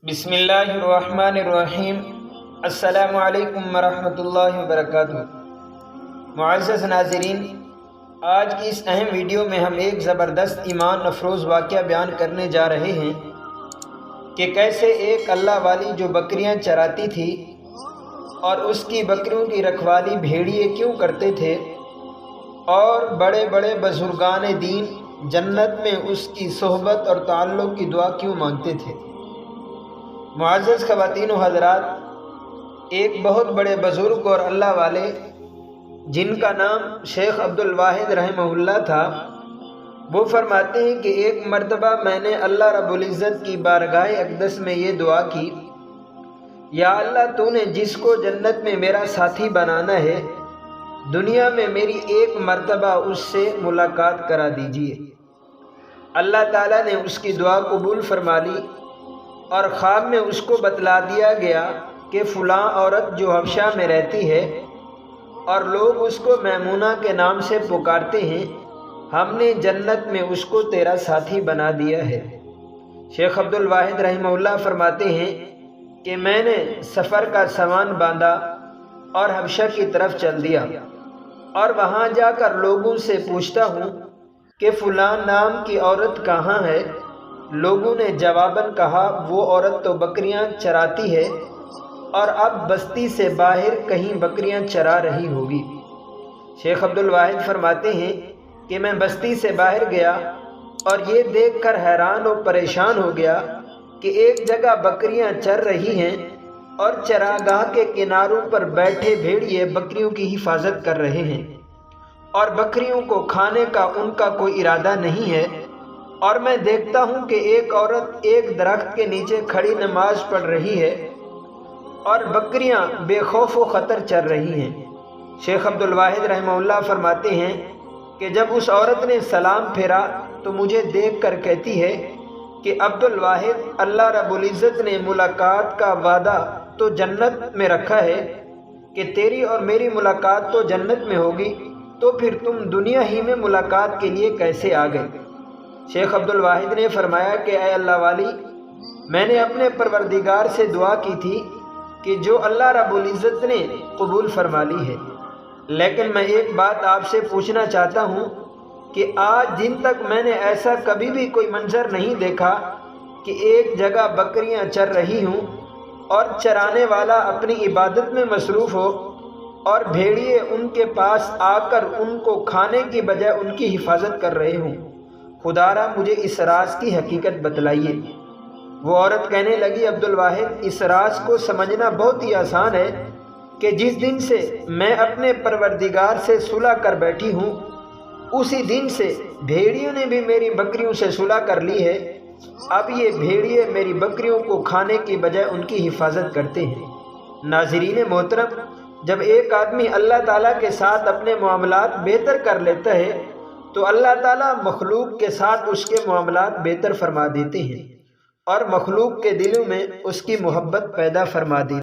بسم اللہ الرحمن الرحیم۔ السلام علیکم ورحمۃ اللہ وبرکاتہ۔ معزز ناظرین، آج کی اس اہم ویڈیو میں ہم ایک زبردست ایمان افروز واقعہ بیان کرنے جا رہے ہیں کہ کیسے ایک اللہ والی جو بکریاں چراتی تھی اور اس کی بکریوں کی رکھوالی بھیڑیے کیوں کرتے تھے، اور بڑے بڑے بزرگان دین جنت میں اس کی صحبت اور تعلق کی دعا کیوں مانگتے تھے۔ معزز خواتین و حضرات، ایک بہت بڑے بزرگ اور اللہ والے جن کا نام شیخ عبدالواحد رحمہ اللہ تھا، وہ فرماتے ہیں کہ ایک مرتبہ میں نے اللہ رب العزت کی بارگاہ اقدس میں یہ دعا کی، یا اللہ، تو نے جس کو جنت میں میرا ساتھی بنانا ہے، دنیا میں میری ایک مرتبہ اس سے ملاقات کرا دیجیے۔ اللہ تعالیٰ نے اس کی دعا قبول فرما لی اور خواب میں اس کو بتلا دیا گیا کہ فلاں عورت جو حبشہ میں رہتی ہے اور لوگ اس کو میمونہ کے نام سے پکارتے ہیں، ہم نے جنت میں اس کو تیرا ساتھی بنا دیا ہے۔ شیخ عبدالواحد رحمہ اللہ فرماتے ہیں کہ میں نے سفر کا سامان باندھا اور حبشہ کی طرف چل دیا، اور وہاں جا کر لوگوں سے پوچھتا ہوں کہ فلاں نام کی عورت کہاں ہے۔ لوگوں نے جواباً کہا، وہ عورت تو بکریاں چراتی ہے اور اب بستی سے باہر کہیں بکریاں چرا رہی ہوگی۔ شیخ عبدالواحد فرماتے ہیں کہ میں بستی سے باہر گیا اور یہ دیکھ کر حیران و پریشان ہو گیا کہ ایک جگہ بکریاں چر رہی ہیں اور چراگاہ کے کناروں پر بیٹھے بھیڑیے بکریوں کی حفاظت کر رہے ہیں، اور بکریوں کو کھانے کا ان کا کوئی ارادہ نہیں ہے، اور میں دیکھتا ہوں کہ ایک عورت ایک درخت کے نیچے کھڑی نماز پڑھ رہی ہے اور بکریاں بے خوف و خطر چر رہی ہیں۔ شیخ عبدالواحد رحمہ اللہ فرماتے ہیں کہ جب اس عورت نے سلام پھیرا تو مجھے دیکھ کر کہتی ہے کہ عبدالواحد، اللہ رب العزت نے ملاقات کا وعدہ تو جنت میں رکھا ہے کہ تیری اور میری ملاقات تو جنت میں ہوگی، تو پھر تم دنیا ہی میں ملاقات کے لیے کیسے آ گئے؟ شیخ عبدالواحد نے فرمایا کہ اے اللہ والی، میں نے اپنے پروردگار سے دعا کی تھی کہ جو اللہ رب العزت نے قبول فرما لی ہے، لیکن میں ایک بات آپ سے پوچھنا چاہتا ہوں کہ آج دن تک میں نے ایسا کبھی بھی کوئی منظر نہیں دیکھا کہ ایک جگہ بکریاں چر رہی ہوں اور چرانے والا اپنی عبادت میں مصروف ہو اور بھیڑیے ان کے پاس آ کر ان کو کھانے کی بجائے ان کی حفاظت کر رہے ہوں۔ خدا را مجھے اس راز کی حقیقت بتلائیے۔ وہ عورت کہنے لگی، عبدالواحد، اس راز کو سمجھنا بہت ہی آسان ہے کہ جس دن سے میں اپنے پروردگار سے صلح کر بیٹھی ہوں، اسی دن سے بھیڑیوں نے بھی میری بکریوں سے صلح کر لی ہے۔ اب یہ بھیڑیے میری بکریوں کو کھانے کی بجائے ان کی حفاظت کرتے ہیں۔ ناظرین محترم، جب ایک آدمی اللہ تعالیٰ کے ساتھ اپنے معاملات بہتر کر لیتا ہے تو اللہ تعالیٰ مخلوق کے ساتھ اس کے معاملات بہتر فرما دیتے ہیں اور مخلوق کے دلوں میں اس کی محبت پیدا فرما دیتے ہیں۔